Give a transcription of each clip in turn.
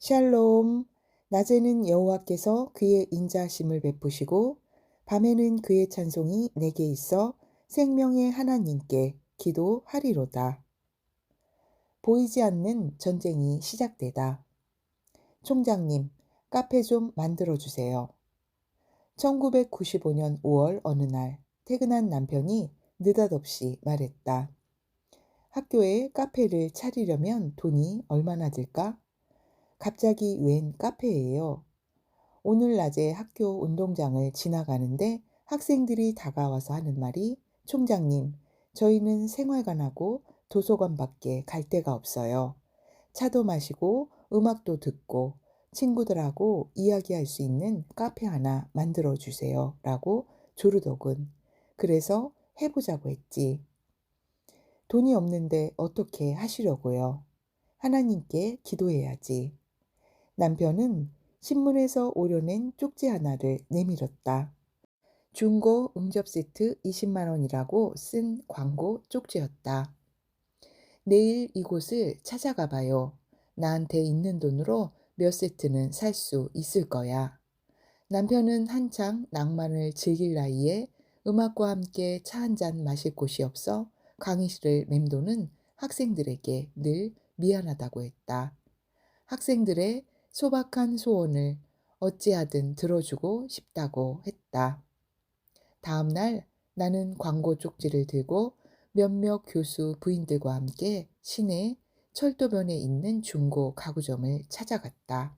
샬롬. 낮에는 여호와께서 그의 인자하심을 베푸시고 밤에는 그의 찬송이 내게 있어 생명의 하나님께 기도하리로다. 보이지 않는 전쟁이 시작되다. 총장님, 카페 좀 만들어 주세요. 1995년 5월 어느 날 퇴근한 남편이 느닷없이 말했다. 학교에 카페를 차리려면 돈이 얼마나 들까? 갑자기 웬 카페예요. 오늘 낮에 학교 운동장을 지나가는데 학생들이 다가와서 하는 말이 총장님, 저희는 생활관하고 도서관밖에 갈 데가 없어요. 차도 마시고 음악도 듣고 친구들하고 이야기할 수 있는 카페 하나 만들어 주세요. 라고 조르더군. 그래서 해보자고 했지. 돈이 없는데 어떻게 하시려고요? 하나님께 기도해야지. 남편은 신문에서 오려낸 쪽지 하나를 내밀었다. 중고 응접 세트 20만 원이라고 쓴 광고 쪽지였다. 내일 이곳을 찾아가 봐요. 나한테 있는 돈으로 몇 세트는 살 수 있을 거야. 남편은 한창 낭만을 즐길 나이에 음악과 함께 차 한 잔 마실 곳이 없어 강의실을 맴도는 학생들에게 늘 미안하다고 했다. 학생들의 소박한 소원을 어찌하든 들어주고 싶다고 했다. 다음 날 나는 광고 쪽지를 들고 몇몇 교수 부인들과 함께 시내 철도변에 있는 중고 가구점을 찾아갔다.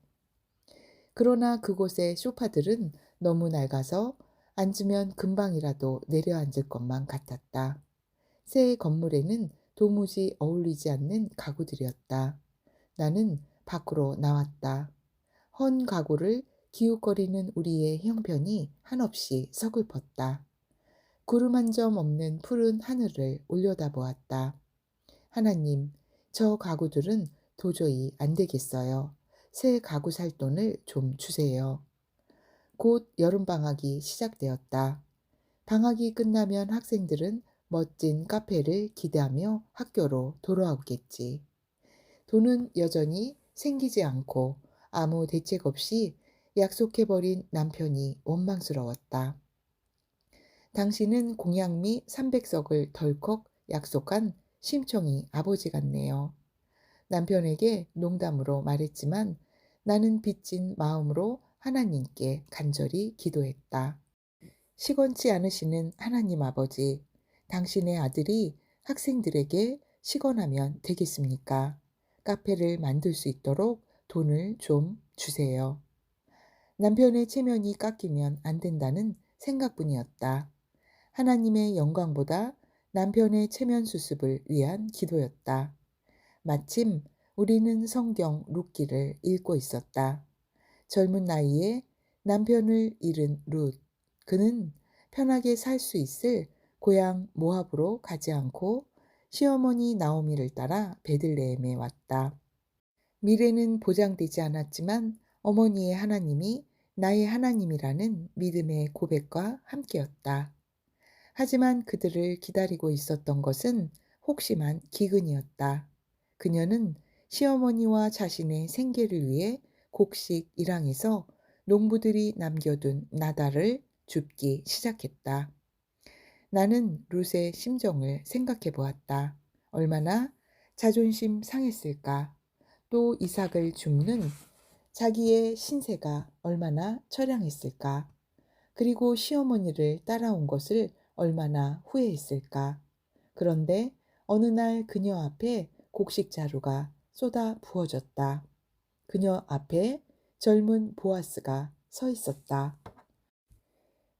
그러나 그곳의 소파들은 너무 낡아서 앉으면 금방이라도 내려앉을 것만 같았다. 새 건물에는 도무지 어울리지 않는 가구들이었다. 나는 밖으로 나왔다. 헌 가구를 기웃거리는 우리의 형편이 한없이 서글펐다. 구름 한 점 없는 푸른 하늘을 올려다보았다. 하나님, 저 가구들은 도저히 안 되겠어요. 새 가구 살 돈을 좀 주세요. 곧 여름방학이 시작되었다. 방학이 끝나면 학생들은 멋진 카페를 기대하며 학교로 돌아오겠지. 돈은 여전히 생기지 않고 아무 대책 없이 약속해버린 남편이 원망스러웠다. 당신은 공양미 300석을 덜컥 약속한 심청이 아버지 같네요. 남편에게 농담으로 말했지만 나는 빚진 마음으로 하나님께 간절히 기도했다. 시건치 않으시는 하나님 아버지, 당신의 아들이 학생들에게 시건하면 되겠습니까? 카페를 만들 수 있도록 돈을 좀 주세요. 남편의 체면이 깎이면 안 된다는 생각뿐이었다. 하나님의 영광보다 남편의 체면 수습을 위한 기도였다. 마침 우리는 성경 룻기를 읽고 있었다. 젊은 나이에 남편을 잃은 룻. 그는 편하게 살 수 있을 고향 모압으로 가지 않고 시어머니 나오미를 따라 베들레헴에 왔다. 미래는 보장되지 않았지만 어머니의 하나님이 나의 하나님이라는 믿음의 고백과 함께였다. 하지만 그들을 기다리고 있었던 것은 혹심한 기근이었다. 그녀는 시어머니와 자신의 생계를 위해 곡식 일항에서 농부들이 남겨둔 나달을 줍기 시작했다. 나는 룻의 심정을 생각해 보았다. 얼마나 자존심 상했을까? 또 이삭을 줍는 자기의 신세가 얼마나 처량했을까? 그리고 시어머니를 따라온 것을 얼마나 후회했을까? 그런데 어느 날 그녀 앞에 곡식 자루가 쏟아 부어졌다. 그녀 앞에 젊은 보아스가 서 있었다.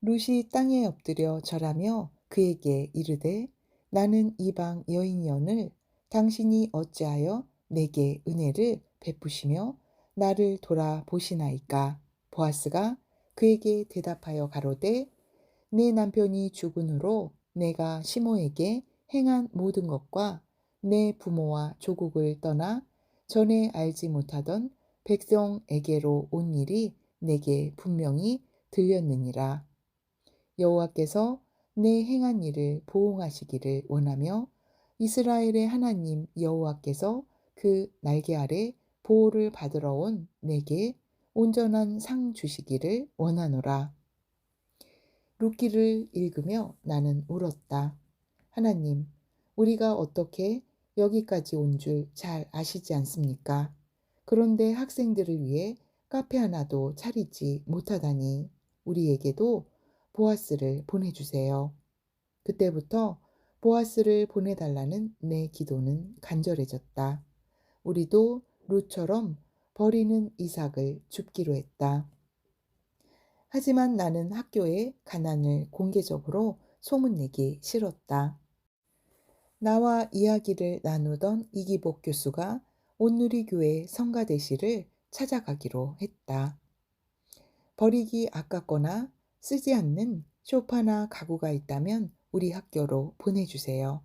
룻이 땅에 엎드려 절하며 그에게 이르되 나는 이방 여인이언을 당신이 어찌하여 내게 은혜를 베푸시며 나를 돌아보시나이까. 보아스가 그에게 대답하여 가로되 내 남편이 죽은 후로 내가 시모에게 행한 모든 것과 내 부모와 조국을 떠나 전에 알지 못하던 백성에게로 온 일이 내게 분명히 들렸느니라. 여호와께서 내 행한 일을 보응하시기를 원하며 이스라엘의 하나님 여호와께서 그 날개 아래 보호를 받으러 온 내게 온전한 상 주시기를 원하노라. 룻기를 읽으며 나는 울었다. 하나님, 우리가 어떻게 여기까지 온 줄 잘 아시지 않습니까? 그런데 학생들을 위해 카페 하나도 차리지 못하다니 우리에게도 보아스를 보내주세요. 그때부터 보아스를 보내달라는 내 기도는 간절해졌다. 우리도 룻처럼 버리는 이삭을 줍기로 했다. 하지만 나는 학교에 가난을 공개적으로 소문내기 싫었다. 나와 이야기를 나누던 이기복 교수가 온누리교회 성가대실을 찾아가기로 했다. 버리기 아깝거나 쓰지 않는 소파나 가구가 있다면 우리 학교로 보내주세요.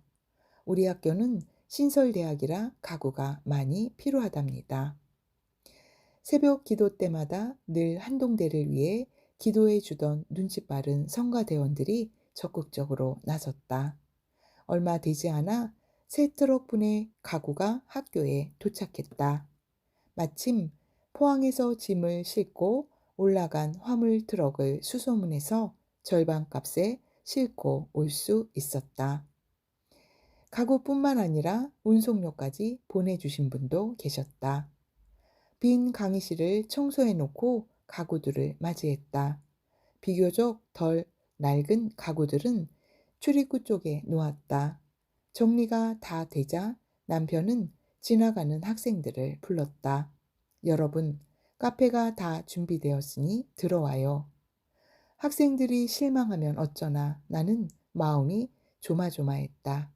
우리 학교는 신설대학이라 가구가 많이 필요하답니다. 새벽 기도 때마다 늘 한동대를 위해 기도해 주던 눈치 빠른 성가대원들이 적극적으로 나섰다. 얼마 되지 않아 새 트럭분의 가구가 학교에 도착했다. 마침 포항에서 짐을 싣고 올라간 화물 트럭을 수소문해서 절반값에 싣고 올 수 있었다. 가구뿐만 아니라 운송료까지 보내주신 분도 계셨다. 빈 강의실을 청소해 놓고 가구들을 맞이했다. 비교적 덜 낡은 가구들은 출입구 쪽에 놓았다. 정리가 다 되자 남편은 지나가는 학생들을 불렀다. 여러분, 카페가 다 준비되었으니 들어와요. 학생들이 실망하면 어쩌나 나는 마음이 조마조마했다.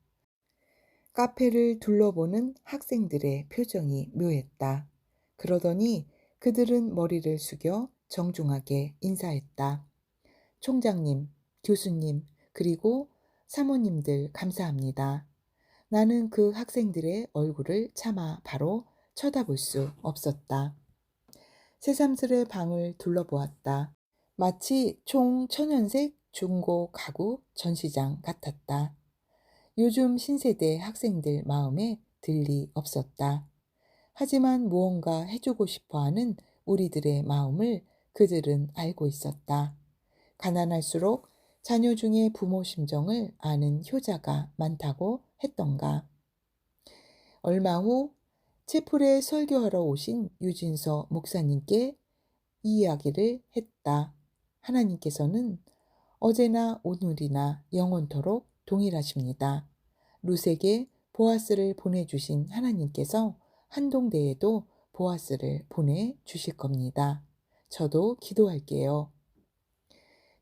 카페를 둘러보는 학생들의 표정이 묘했다. 그러더니 그들은 머리를 숙여 정중하게 인사했다. 총장님, 교수님, 그리고 사모님들 감사합니다. 나는 그 학생들의 얼굴을 차마 바로 쳐다볼 수 없었다. 새삼스레 방을 둘러보았다. 마치 총 천연색 중고 가구 전시장 같았다. 요즘 신세대 학생들 마음에 들리 없었다. 하지만 무언가 해주고 싶어 하는 우리들의 마음을 그들은 알고 있었다. 가난할수록 자녀 중에 부모 심정을 아는 효자가 많다고 했던가. 얼마 후 채플에 설교하러 오신 유진서 목사님께 이 이야기를 했다. 하나님께서는 어제나 오늘이나 영원토록 동일하십니다. 룻에게 보아스를 보내주신 하나님께서 한동대에도 보아스를 보내주실 겁니다. 저도 기도할게요.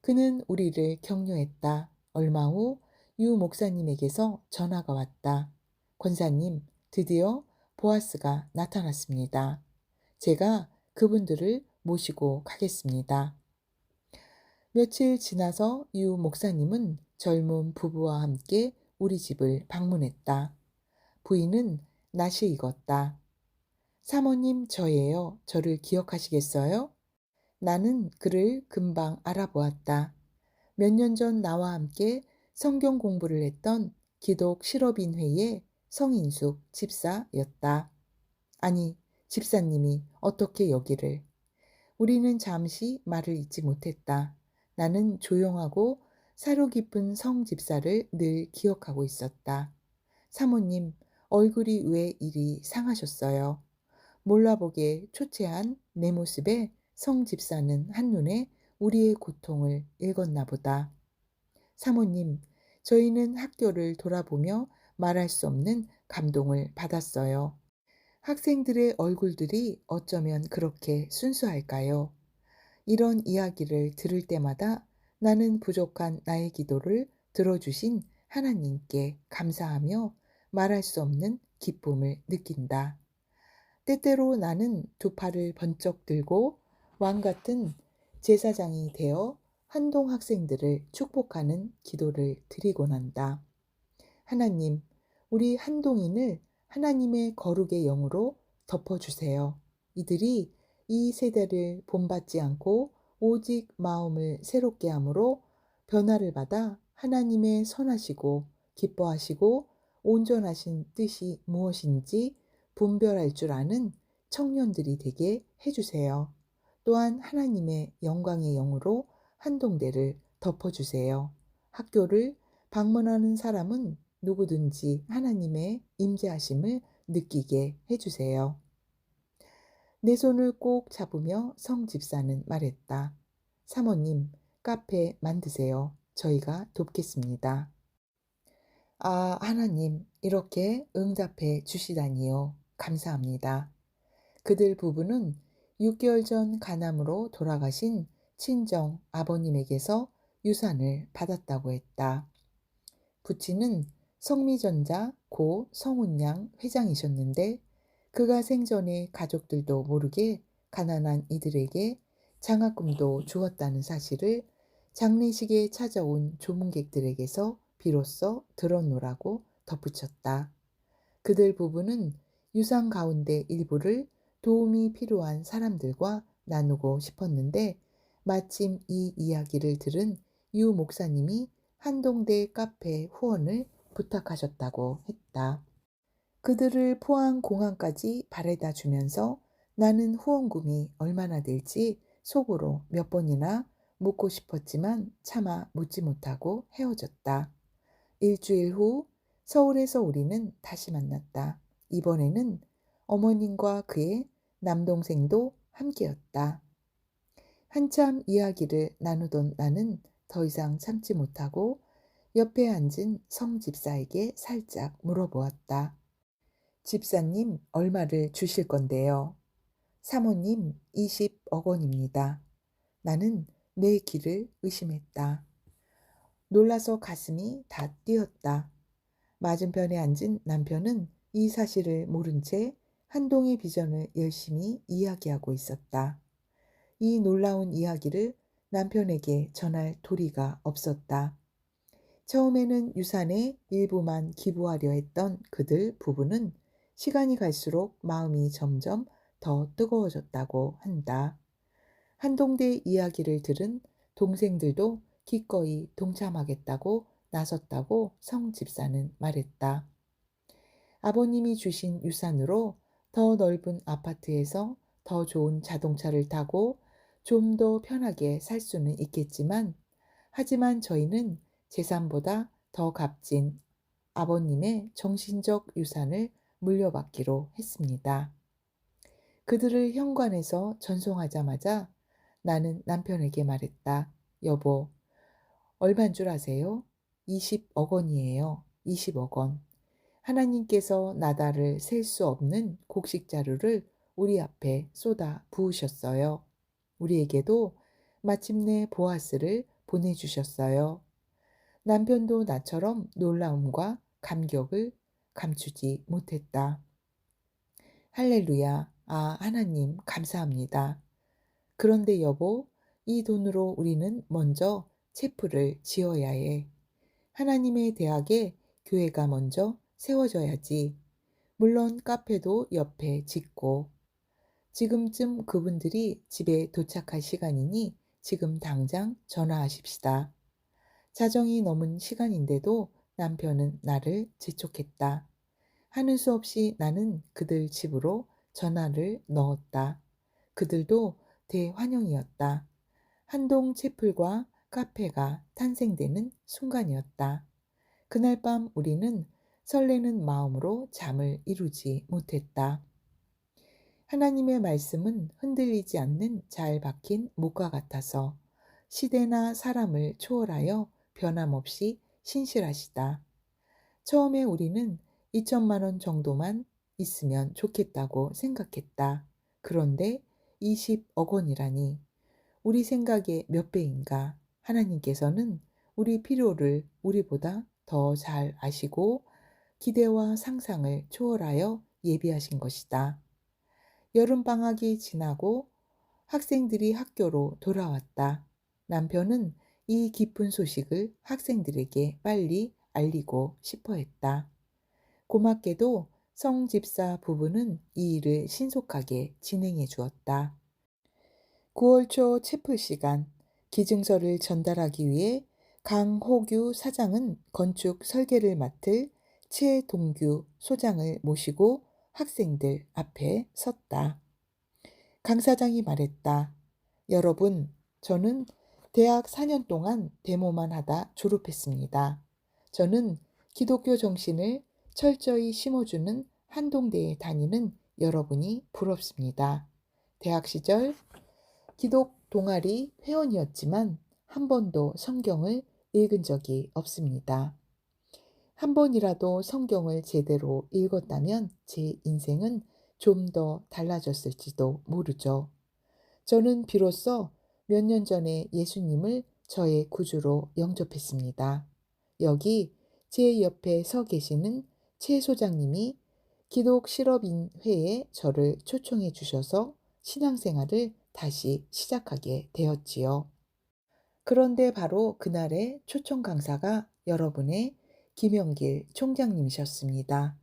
그는 우리를 격려했다. 얼마 후 유 목사님에게서 전화가 왔다. 권사님, 드디어 보아스가 나타났습니다. 제가 그분들을 모시고 가겠습니다. 며칠 지나서 유 목사님은 젊은 부부와 함께 우리 집을 방문했다. 부인은 낯이 익었다. 사모님 저예요. 저를 기억하시겠어요? 나는 그를 금방 알아보았다. 몇 년 전 나와 함께 성경 공부를 했던 기독 실업인 회의 성인숙 집사였다. 아니, 집사님이 어떻게 여기를. 우리는 잠시 말을 잇지 못했다. 나는 조용하고 사려 깊은 성 집사를 늘 기억하고 있었다. 사모님, 얼굴이 왜 이리 상하셨어요? 몰라보게 초췌한 내 모습에 성 집사는 한눈에 우리의 고통을 읽었나 보다. 사모님, 저희는 학교를 돌아보며 말할 수 없는 감동을 받았어요. 학생들의 얼굴들이 어쩌면 그렇게 순수할까요? 이런 이야기를 들을 때마다 나는 부족한 나의 기도를 들어주신 하나님께 감사하며 말할 수 없는 기쁨을 느낀다. 때때로 나는 두 팔을 번쩍 들고 왕 같은 제사장이 되어 한동 학생들을 축복하는 기도를 드리곤 한다. 하나님, 우리 한동인을 하나님의 거룩의 영으로 덮어주세요. 이들이 이 세대를 본받지 않고 오직 마음을 새롭게 함으로 변화를 받아 하나님의 선하시고 기뻐하시고 온전하신 뜻이 무엇인지 분별할 줄 아는 청년들이 되게 해주세요. 또한 하나님의 영광의 영으로 한동대를 덮어주세요. 학교를 방문하는 사람은 누구든지 하나님의 임재하심을 느끼게 해주세요. 내 손을 꼭 잡으며 성 집사는 말했다. 사모님, 카페 만드세요. 저희가 돕겠습니다. 아, 하나님, 이렇게 응답해 주시다니요. 감사합니다. 그들 부부는 6개월 전 간암으로 돌아가신 친정 아버님에게서 유산을 받았다고 했다. 부친은 성미전자 고 성운양 회장이셨는데 그가 생전에 가족들도 모르게 가난한 이들에게 장학금도 주었다는 사실을 장례식에 찾아온 조문객들에게서 비로소 들었노라고 덧붙였다. 그들 부부는 유산 가운데 일부를 도움이 필요한 사람들과 나누고 싶었는데 마침 이 이야기를 들은 유 목사님이 한동대 카페 후원을 부탁하셨다고 했다. 그들을 포항 공항까지 바래다 주면서 나는 후원금이 얼마나 될지 속으로 몇 번이나 묻고 싶었지만 차마 묻지 못하고 헤어졌다. 일주일 후 서울에서 우리는 다시 만났다. 이번에는 어머님과 그의 남동생도 함께였다. 한참 이야기를 나누던 나는 더 이상 참지 못하고 옆에 앉은 성 집사에게 살짝 물어보았다. 집사님, 얼마를 주실 건데요? 사모님, 20억 원입니다. 나는 내 귀를 의심했다. 놀라서 가슴이 다 뛰었다. 맞은편에 앉은 남편은 이 사실을 모른 채 한동의 비전을 열심히 이야기하고 있었다. 이 놀라운 이야기를 남편에게 전할 도리가 없었다. 처음에는 유산의 일부만 기부하려 했던 그들 부부는 시간이 갈수록 마음이 점점 더 뜨거워졌다고 한다. 한동대 이야기를 들은 동생들도 기꺼이 동참하겠다고 나섰다고 성 집사는 말했다. 아버님이 주신 유산으로 더 넓은 아파트에서 더 좋은 자동차를 타고 좀 더 편하게 살 수는 있겠지만, 하지만 저희는 재산보다 더 값진 아버님의 정신적 유산을 물려받기로 했습니다. 그들을 현관에서 전송하자마자 나는 남편에게 말했다. 여보, 얼만 줄 아세요? 20억 원이에요. 20억 원. 하나님께서 나달을 셀 수 없는 곡식 자루를 우리 앞에 쏟아 부으셨어요. 우리에게도 마침내 보아스를 보내주셨어요. 남편도 나처럼 놀라움과 감격을 감추지 못했다. 할렐루야. 아, 하나님, 감사합니다. 그런데 여보, 이 돈으로 우리는 먼저 채플을 지어야 해. 하나님의 대학에 교회가 먼저 세워져야지. 물론 카페도 옆에 짓고. 지금쯤 그분들이 집에 도착할 시간이니 지금 당장 전화하십시다. 자정이 넘은 시간인데도 남편은 나를 재촉했다. 하는 수 없이 나는 그들 집으로 전화를 넣었다. 그들도 대환영이었다. 한동 채플과 카페가 탄생되는 순간이었다. 그날 밤 우리는 설레는 마음으로 잠을 이루지 못했다. 하나님의 말씀은 흔들리지 않는 잘 박힌 목과 같아서 시대나 사람을 초월하여 변함없이 신실하시다. 처음에 우리는 2천만 원 정도만 있으면 좋겠다고 생각했다. 그런데 20억 원이라니 우리 생각의 몇 배인가. 하나님께서는 우리 필요를 우리보다 더 잘 아시고 기대와 상상을 초월하여 예비하신 것이다. 여름방학이 지나고 학생들이 학교로 돌아왔다. 남편은 이 기쁜 소식을 학생들에게 빨리 알리고 싶어 했다. 고맙게도 성 집사 부부는 이 일을 신속하게 진행해 주었다. 9월 초 채플 시간, 기증서를 전달하기 위해 강호규 사장은 건축 설계를 맡을 최동규 소장을 모시고 학생들 앞에 섰다. 강사장이 말했다. 여러분, 저는 대학 4년 동안 데모만 하다 졸업했습니다. 저는 기독교 정신을 철저히 심어주는 한동대에 다니는 여러분이 부럽습니다. 대학 시절 기독 동아리 회원이었지만 한 번도 성경을 읽은 적이 없습니다. 한 번이라도 성경을 제대로 읽었다면 제 인생은 좀 더 달라졌을지도 모르죠. 저는 비로소 몇 년 전에 예수님을 저의 구주로 영접했습니다. 여기 제 옆에 서 계시는 최 소장님이 기독 실업인 회에 저를 초청해 주셔서 신앙생활을 다시 시작하게 되었지요. 그런데 바로 그날의 초청 강사가 여러분의 김영길 총장님이셨습니다.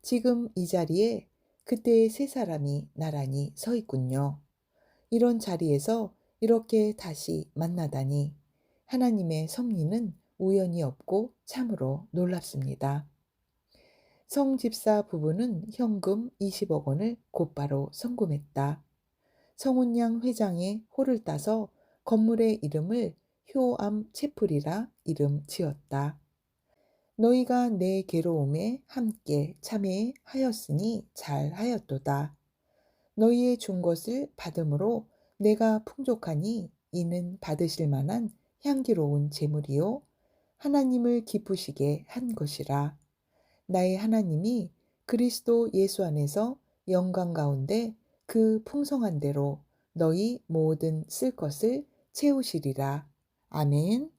지금 이 자리에 그때의 세 사람이 나란히 서 있군요. 이런 자리에서 이렇게 다시 만나다니 하나님의 섭리는 우연이 없고 참으로 놀랍습니다. 성 집사 부부는 현금 20억 원을 곧바로 송금했다. 성운양 회장의 호를 따서 건물의 이름을 효암 채플이라 이름 지었다. 너희가 내 괴로움에 함께 참여하였으니 잘하였도다. 너희의 준 것을 받음으로 내가 풍족하니 이는 받으실 만한 향기로운 제물이요 하나님을 기쁘시게 한 것이라. 나의 하나님이 그리스도 예수 안에서 영광 가운데 그 풍성한 대로 너희 모든 쓸 것을 채우시리라. 아멘.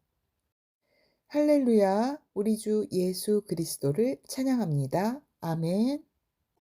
할렐루야. 우리 주 예수 그리스도를 찬양합니다. 아멘.